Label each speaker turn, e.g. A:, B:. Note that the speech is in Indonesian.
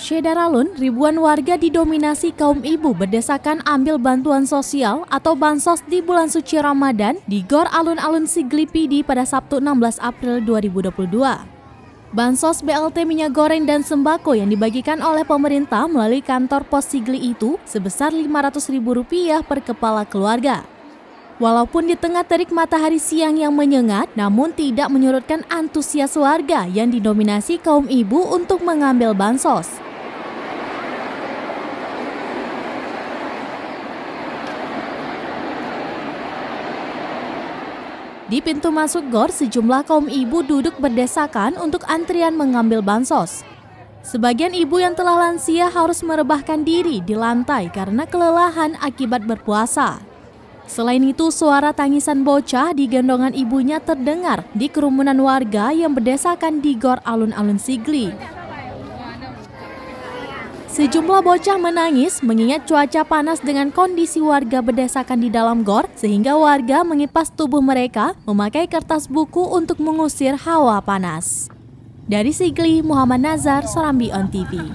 A: Syedaralun, ribuan warga didominasi kaum ibu berdesakan ambil bantuan sosial atau bansos di bulan suci Ramadan di Gor Alun-Alun Sigli Pidi pada Sabtu 16 April 2022. Bansos BLT minyak goreng dan sembako yang dibagikan oleh pemerintah melalui kantor pos Sigli itu sebesar Rp500.000 per kepala keluarga. Walaupun di tengah terik matahari siang yang menyengat, namun tidak menyurutkan antusias warga yang didominasi kaum ibu untuk mengambil bansos. Di pintu masuk GOR, sejumlah kaum ibu duduk berdesakan untuk antrian mengambil bansos. Sebagian ibu yang telah lansia harus merebahkan diri di lantai karena kelelahan akibat berpuasa. Selain itu, suara tangisan bocah di gendongan ibunya terdengar di kerumunan warga yang berdesakan di GOR Alun-Alun Sigli. Sejumlah bocah menangis mengingat cuaca panas dengan kondisi warga berdesakan di dalam GOR sehingga warga mengipas tubuh mereka memakai kertas buku untuk mengusir hawa panas. Dari Sigli, Muhammad Nazar, Serambi On TV.